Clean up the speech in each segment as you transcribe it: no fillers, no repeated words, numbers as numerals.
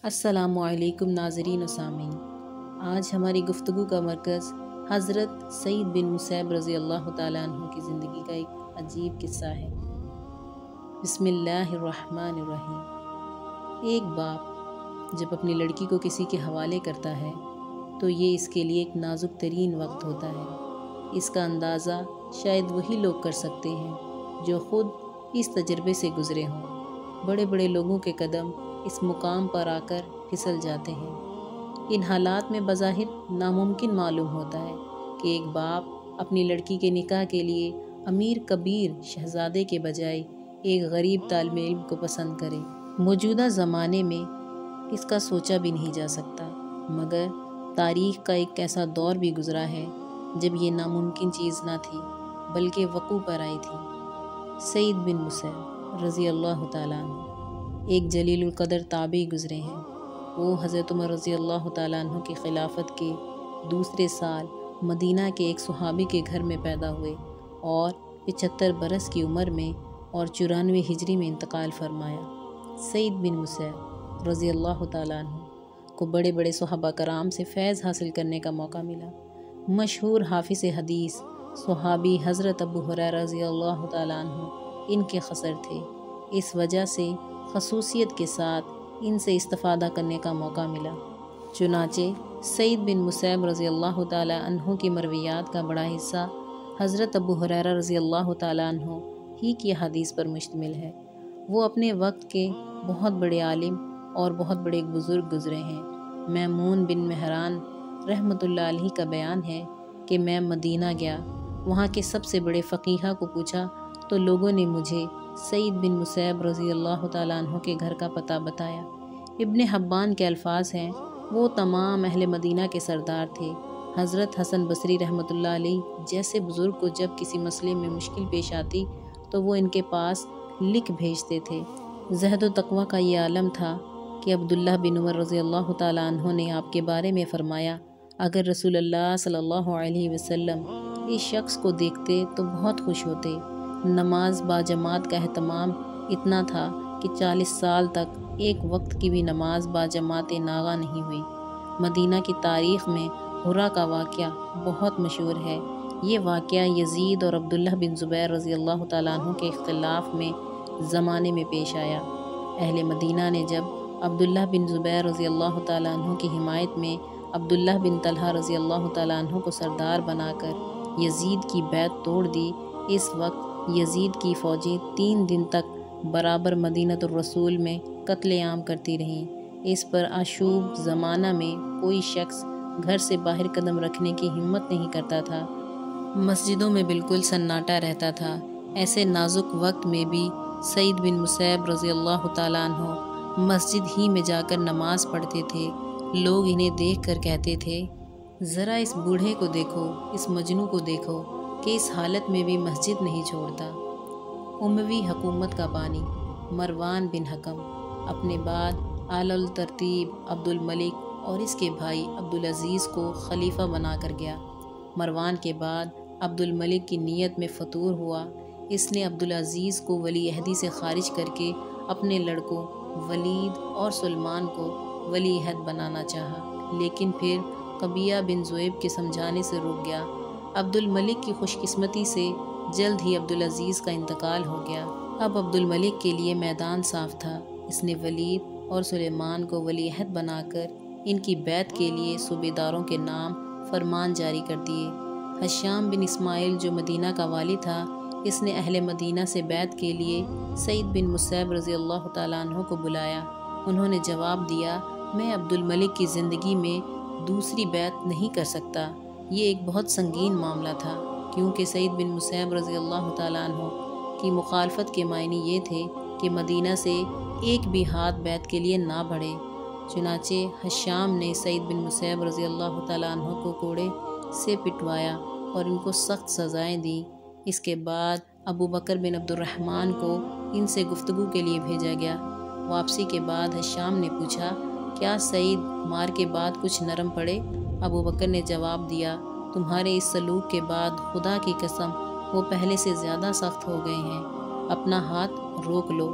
السلام علیکم ناظرین و سامعین، آج ہماری گفتگو کا مرکز حضرت سعید بن مسیب رضی اللہ تعالیٰ عنہ کی زندگی کا ایک عجیب قصہ ہے۔ بسم اللہ الرحمن الرحیم۔ ایک باپ جب اپنی لڑکی کو کسی کے حوالے کرتا ہے تو یہ اس کے لیے ایک نازک ترین وقت ہوتا ہے۔ اس کا اندازہ شاید وہی لوگ کر سکتے ہیں جو خود اس تجربے سے گزرے ہوں۔ بڑے بڑے لوگوں کے قدم اس مقام پر آ کر پھسل جاتے ہیں۔ ان حالات میں بظاہر ناممکن معلوم ہوتا ہے کہ ایک باپ اپنی لڑکی کے نکاح کے لیے امیر کبیر شہزادے کے بجائے ایک غریب طالب علم کو پسند کرے۔ موجودہ زمانے میں اس کا سوچا بھی نہیں جا سکتا، مگر تاریخ کا ایک ایسا دور بھی گزرا ہے جب یہ ناممکن چیز نہ تھی بلکہ وقوع پر آئی تھی۔ سعید بن مسیب رضی اللہ تعالیٰ عنہ ایک جلیل القدر تابعی گزرے ہیں۔ وہ حضرت عمر رضی اللہ تعالیٰ عنہ کی خلافت کے دوسرے سال مدینہ کے ایک صحابی کے گھر میں پیدا ہوئے اور 75 برس کی عمر میں اور 94 ہجری میں انتقال فرمایا۔ سعید بن مسیب رضی اللہ تعالیٰ عنہ کو بڑے بڑے صحابہ کرام سے فیض حاصل کرنے کا موقع ملا۔ مشہور حافظ حدیث صحابی حضرت ابو ہریرہ رضی اللہ تعالیٰ عنہ ان کے خصر تھے۔ اس وجہ سے خصوصیت کے ساتھ ان سے استفادہ کرنے کا موقع ملا۔ چنانچہ سعید بن مسیب رضی اللہ تعالیٰ عنہ کی مرویات کا بڑا حصہ حضرت ابو ہریرہ رضی اللہ تعالیٰ عنہ ہی کی حدیث پر مشتمل ہے۔ وہ اپنے وقت کے بہت بڑے عالم اور بہت بڑے بزرگ گزرے ہیں۔ میمون بن مہران رحمۃ اللہ علیہ کا بیان ہے کہ میں مدینہ گیا، وہاں کے سب سے بڑے فقیہ کو پوچھا تو لوگوں نے مجھے سعید بن مسیب رضی اللہ تعالیٰ عنہ کے گھر کا پتہ بتایا۔ ابن حبان کے الفاظ ہیں، وہ تمام اہل مدینہ کے سردار تھے۔ حضرت حسن بصری رحمۃ اللہ علیہ جیسے بزرگ کو جب کسی مسئلے میں مشکل پیش آتی تو وہ ان کے پاس لکھ بھیجتے تھے۔ زہد و تقویٰ کا یہ عالم تھا کہ عبداللہ بن عمر رضی اللہ تعالیٰ عنہ نے آپ کے بارے میں فرمایا، اگر رسول اللہ صلی اللہ علیہ وسلم اس شخص کو دیکھتے تو بہت خوش ہوتے۔ نماز باجماعت کا اہتمام اتنا تھا کہ 40 سال تک ایک وقت کی بھی نماز باجماعت ناغہ نہیں ہوئی۔ مدینہ کی تاریخ میں حرا کا واقعہ بہت مشہور ہے۔ یہ واقعہ یزید اور عبداللہ بن زبیر رضی اللہ تعالیٰ عنہ کے اختلاف میں زمانے میں پیش آیا۔ اہل مدینہ نے جب عبداللہ بن زبیر رضی اللہ تعالیٰ عنہ کی حمایت میں عبداللہ بن طلحہ رضی اللہ تعالیٰ عنہ کو سردار بنا کر یزید کی بیعت توڑ دی، اس وقت یزید کی فوجیں 3 دن تک برابر مدینہ الرسول میں قتل عام کرتی رہیں۔ اس پر آشوب زمانہ میں کوئی شخص گھر سے باہر قدم رکھنے کی ہمت نہیں کرتا تھا۔ مسجدوں میں بالکل سناٹا رہتا تھا۔ ایسے نازک وقت میں بھی سعید بن مسیب رضی اللہ تعالیٰ عنہ مسجد ہی میں جا کر نماز پڑھتے تھے۔ لوگ انہیں دیکھ کر کہتے تھے، ذرا اس بوڑھے کو دیکھو، اس مجنوں کو دیکھو کہ اس حالت میں بھی مسجد نہیں چھوڑتا۔ اموی حکومت کا بانی مروان بن حکم اپنے بعد اعلی الترتیب عبد الملک اور اس کے بھائی عبدالعزیز کو خلیفہ بنا کر گیا۔ مروان کے بعد عبد الملک کی نیت میں فتور ہوا۔ اس نے عبدالعزیز کو ولی عہدی سے خارج کر کے اپنے لڑکوں ولید اور سلمان کو ولی عہد بنانا چاہا، لیکن پھر قبیہ بن ذؤیب کے سمجھانے سے رک گیا۔ عبد الملک کی خوش قسمتی سے جلد ہی عبدالعزیز کا انتقال ہو گیا۔ اب عبد الملک کے لیے میدان صاف تھا۔ اس نے ولید اور سلیمان کو ولی عہد بنا کر ان کی بیعت کے لیے صوبیداروں کے نام فرمان جاری کر دیے۔ حشام بن اسماعیل جو مدینہ کا والی تھا، اس نے اہل مدینہ سے بیعت کے لیے سعید بن مسیب رضی اللہ تعالیٰ عنہ کو بلایا۔ انہوں نے جواب دیا، میں عبد الملک کی زندگی میں دوسری بیعت نہیں کر سکتا۔ یہ ایک بہت سنگین معاملہ تھا، کیونکہ سعید بن مسیب رضی اللہ تعالیٰ عنہ کی مخالفت کے معنی یہ تھے کہ مدینہ سے ایک بھی ہاتھ بیعت کے لیے نہ بڑھے۔ چنانچہ حشام نے سعید بن مسیب رضی اللہ تعالیٰ عنہ کو کوڑے سے پٹوایا اور ان کو سخت سزائیں دیں۔ اس کے بعد ابو بکر بن عبد الرحمن کو ان سے گفتگو کے لیے بھیجا گیا۔ واپسی کے بعد حشام نے پوچھا، کیا سعید مار کے بعد کچھ نرم پڑے؟ ابو بکر نے جواب دیا، تمہارے اس سلوک کے بعد خدا کی قسم وہ پہلے سے زیادہ سخت ہو گئے ہیں، اپنا ہاتھ روک لو۔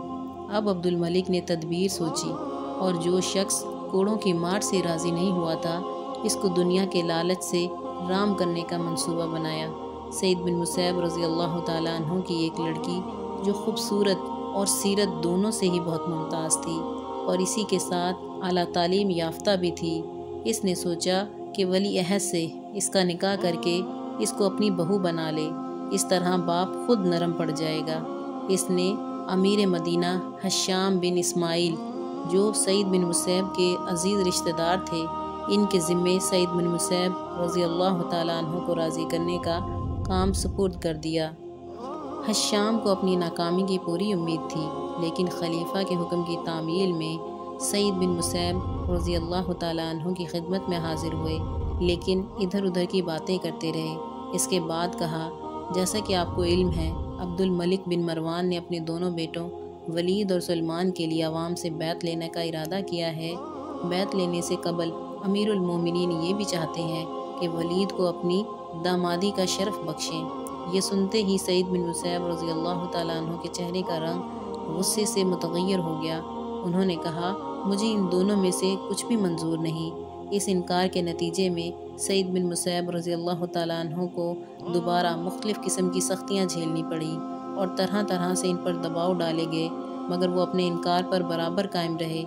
اب عبد الملک نے تدبیر سوچی اور جو شخص کوڑوں کی مار سے راضی نہیں ہوا تھا، اس کو دنیا کے لالچ سے رام کرنے کا منصوبہ بنایا۔ سعید بن مسیب رضی اللہ تعالیٰ عنہ کی ایک لڑکی جو خوبصورت اور سیرت دونوں سے ہی بہت ممتاز تھی اور اسی کے ساتھ اعلیٰ تعلیم یافتہ بھی تھی، اس نے سوچا کہ ولی عہد سے اس کا نکاح کر کے اس کو اپنی بہو بنا لے، اس طرح باپ خود نرم پڑ جائے گا۔ اس نے امیر مدینہ حشام بن اسماعیل جو سعید بن مسیب کے عزیز رشتہ دار تھے، ان کے ذمے سعید بن مسیب رضی اللہ تعالیٰ عنہ کو راضی کرنے کا کام سپرد کر دیا۔ حشام کو اپنی ناکامی کی پوری امید تھی، لیکن خلیفہ کے حکم کی تعمیل میں سعید بن مسیب رضی اللہ تعالیٰ عنہ کی خدمت میں حاضر ہوئے، لیکن ادھر ادھر کی باتیں کرتے رہے۔ اس کے بعد کہا، جیسا کہ آپ کو علم ہے، عبد الملک بن مروان نے اپنے دونوں بیٹوں ولید اور سلمان کے لیے عوام سے بیعت لینے کا ارادہ کیا ہے۔ بیعت لینے سے قبل امیر المومنین یہ بھی چاہتے ہیں کہ ولید کو اپنی دامادی کا شرف بخشیں۔ یہ سنتے ہی سعید بن مسیب رضی اللہ تعالیٰ عنہ کے چہرے کا رنگ غصے سے متغیر ہو گیا۔ انہوں نے کہا، مجھے ان دونوں میں سے کچھ بھی منظور نہیں۔ اس انکار کے نتیجے میں سعید بن مسیب رضی اللہ تعالیٰ عنہ کو دوبارہ مختلف قسم کی سختیاں جھیلنی پڑیں اور طرح طرح سے ان پر دباؤ ڈالے گئے، مگر وہ اپنے انکار پر برابر قائم رہے۔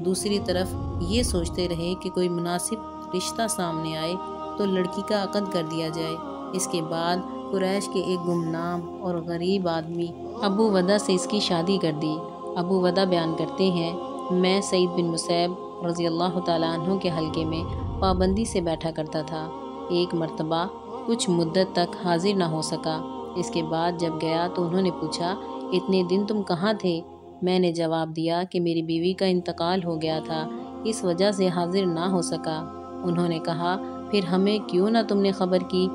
دوسری طرف یہ سوچتے رہے کہ کوئی مناسب رشتہ سامنے آئے تو لڑکی کا عقد کر دیا جائے۔ اس کے بعد قریش کے ایک گمنام اور غریب آدمی ابو ودہ سے اس کی شادی کر دی۔ ابو ودہ بیان کرتے ہیں، میں سعید بن مسیب رضی اللہ تعالیٰ عنہ کے حلقے میں پابندی سے بیٹھا کرتا تھا۔ ایک مرتبہ کچھ مدت تک حاضر نہ ہو سکا۔ اس کے بعد جب گیا تو انہوں نے پوچھا، اتنے دن تم کہاں تھے؟ میں نے جواب دیا کہ میری بیوی کا انتقال ہو گیا تھا، اس وجہ سے حاضر نہ ہو سکا۔ انہوں نے کہا، پھر ہمیں کیوں نہ تم نے خبر کی؟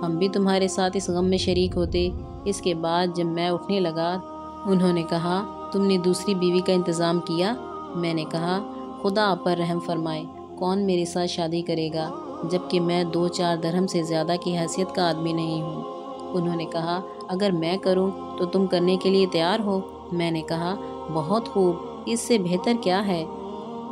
ہم بھی تمہارے ساتھ اس غم میں شریک ہوتے۔ اس کے بعد جب میں اٹھنے لگا، انہوں نے کہا، تم نے دوسری بیوی کا انتظام کیا؟ میں نے کہا، خدا آپ پر رحم فرمائے، کون میرے ساتھ شادی کرے گا جبکہ میں 2-4 درہم سے زیادہ کی حیثیت کا آدمی نہیں ہوں۔ انہوں نے کہا، اگر میں کروں تو تم کرنے کے لیے تیار ہو؟ میں نے کہا، بہت خوب، اس سے بہتر کیا ہے؟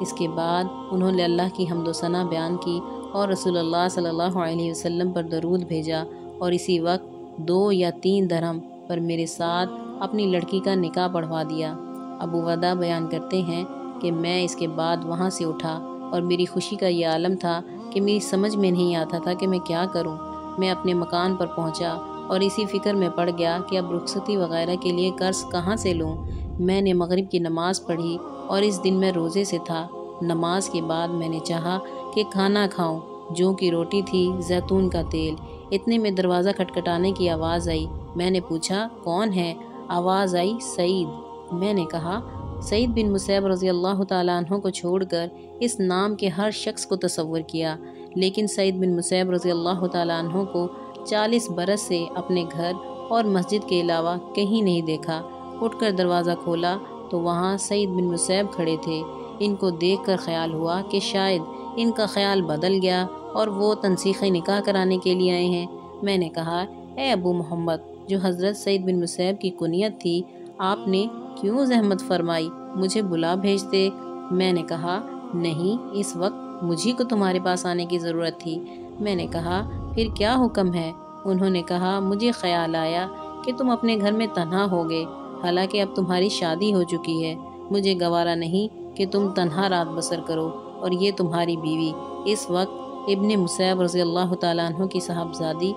اس کے بعد انہوں نے اللہ کی حمد و ثنا بیان کی اور رسول اللہ صلی اللہ علیہ وسلم پر درود بھیجا اور اسی وقت 2 یا 3 درہم پر میرے ساتھ اپنی لڑکی کا نکاح پڑھوا دیا۔ ابو ودہ بیان کرتے ہیں کہ میں اس کے بعد وہاں سے اٹھا اور میری خوشی کا یہ عالم تھا کہ میری سمجھ میں نہیں آتا تھا کہ میں کیا کروں۔ میں اپنے مکان پر پہنچا اور اسی فکر میں پڑ گیا کہ اب رخصتی وغیرہ کے لیے قرض کہاں سے لوں۔ میں نے مغرب کی نماز پڑھی اور اس دن میں روزے سے تھا۔ نماز کے بعد میں نے چاہا کہ کھانا کھاؤں، جو کی روٹی تھی، زیتون کا تیل۔ اتنے میں دروازہ کھٹکھٹانے کی آواز آئی۔ میں نے پوچھا، کون ہے؟ آواز آئی، سعید۔ میں نے کہا، سعید بن مسیب رضی اللہ تعالیٰ عنہ کو چھوڑ کر اس نام کے ہر شخص کو تصور کیا، لیکن سعید بن مسیب رضی اللہ تعالیٰ عنہ کو 40 برس سے اپنے گھر اور مسجد کے علاوہ کہیں نہیں دیکھا۔ اٹھ کر دروازہ کھولا تو وہاں سعید بن مسیب کھڑے تھے۔ ان کو دیکھ کر خیال ہوا کہ شاید ان کا خیال بدل گیا اور وہ تنسیخ نکاح کرانے کے لیے آئے ہیں۔ میں نے کہا، اے ابو محمد، جو حضرت سعید بن مسیب کی کنیت تھی، آپ نے کیوں زحمت فرمائی؟ مجھے بلا بھیجتے۔ میں نے کہا، نہیں، اس وقت مجھے کو تمہارے پاس آنے کی ضرورت تھی۔ میں نے کہا، پھر کیا حکم ہے؟ انہوں نے کہا، مجھے خیال آیا کہ تم اپنے گھر میں تنہا ہوگے، حالانکہ اب تمہاری شادی ہو چکی ہے۔ مجھے گوارا نہیں کہ تم تنہا رات بسر کرو اور یہ تمہاری بیوی۔ اس وقت ابن مسیب رضی اللہ تعالیٰ عنہ کی صاحبزادی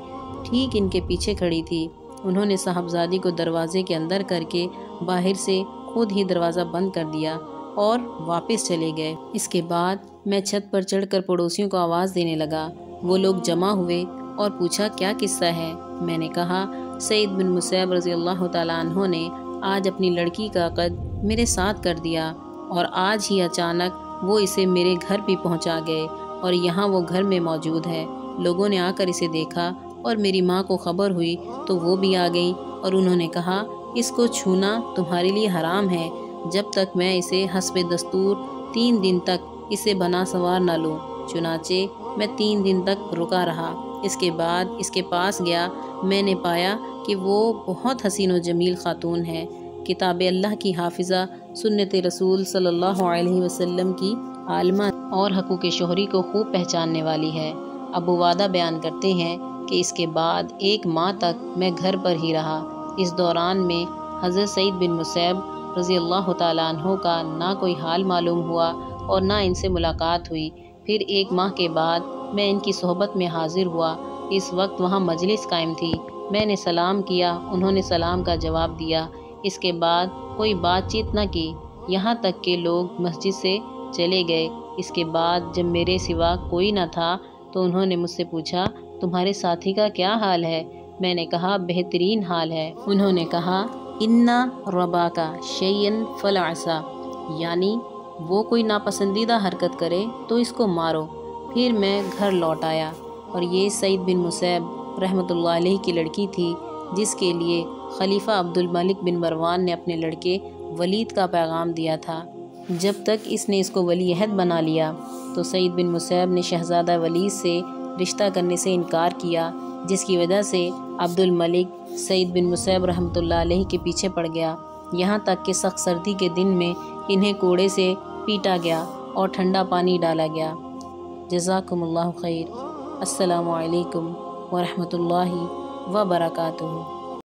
ٹھیک ان کے پیچھے کھڑی تھی۔ انہوں نے صاحبزادی کو دروازے کے اندر کر کے باہر سے خود ہی دروازہ بند کر دیا اور واپس چلے گئے۔ اس کے بعد میں چھت پر چڑھ کر پڑوسیوں کو آواز دینے لگا۔ وہ لوگ جمع ہوئے اور پوچھا، کیا قصہ ہے؟ میں نے کہا، سعید بن مسیب رضی اللہ تعالیٰ عنہ نے آج اپنی لڑکی کا عقد میرے ساتھ کر دیا اور آج ہی اچانک وہ اسے میرے گھر بھی پہنچا گئے اور یہاں وہ گھر میں موجود ہے۔ لوگوں نے آ کر اسے دیکھا اور میری ماں کو خبر ہوئی تو وہ بھی آ گئی اور انہوں نے کہا، اس کو چھونا تمہارے لیے حرام ہے جب تک میں اسے حسب دستور 3 دن تک اسے بنا سوار نہ لوں۔ چنانچہ میں 3 دن تک رکا رہا۔ اس کے بعد اس کے پاس گیا۔ میں نے پایا کہ وہ بہت حسین و جمیل خاتون ہے، کتاب اللہ کی حافظہ، سنت رسول صلی اللہ علیہ وسلم کی عالمہ اور حقوق شوہری کو خوب پہچاننے والی ہے۔ ابو وادہ بیان کرتے ہیں کہ اس کے بعد 1 ماہ تک میں گھر پر ہی رہا۔ اس دوران میں حضرت سعید بن مسیب رضی اللہ تعالیٰ عنہ کا نہ کوئی حال معلوم ہوا اور نہ ان سے ملاقات ہوئی۔ پھر 1 ماہ کے بعد میں ان کی صحبت میں حاضر ہوا۔ اس وقت وہاں مجلس قائم تھی۔ میں نے سلام کیا، انہوں نے سلام کا جواب دیا۔ اس کے بعد کوئی بات چیت نہ کی، یہاں تک کہ لوگ مسجد سے چلے گئے۔ اس کے بعد جب میرے سوا کوئی نہ تھا تو انہوں نے مجھ سے پوچھا، تمہارے ساتھی کا کیا حال ہے؟ میں نے کہا بہترین حال ہے۔ انہوں نے کہا اِنَّ رَبَاكَ شَيْئًا فَلْعَسَا، یعنی وہ کوئی ناپسندیدہ حرکت کرے تو اس کو مارو۔ پھر میں گھر لوٹ آیا اور یہ سعید بن مسیب رحمۃ اللہ علیہ کی لڑکی تھی، جس کے لیے خلیفہ عبد الملک بن مروان نے اپنے لڑکے ولید کا پیغام دیا تھا۔ جب تک اس نے اس کو ولی عہد بنا لیا تو سعید بن مسیب نے شہزادہ ولید سے رشتہ کرنے سے انکار کیا، جس کی وجہ سے عبد الملک سعید بن مسیب رحمۃ اللہ علیہ کے پیچھے پڑ گیا، یہاں تک کہ سخت سردی کے دن میں انہیں کوڑے سے پیٹا گیا اور ٹھنڈا پانی ڈالا گیا۔ جزاکم اللہ خیر۔ السلام علیکم ورحمۃ اللہ وبرکاتہ۔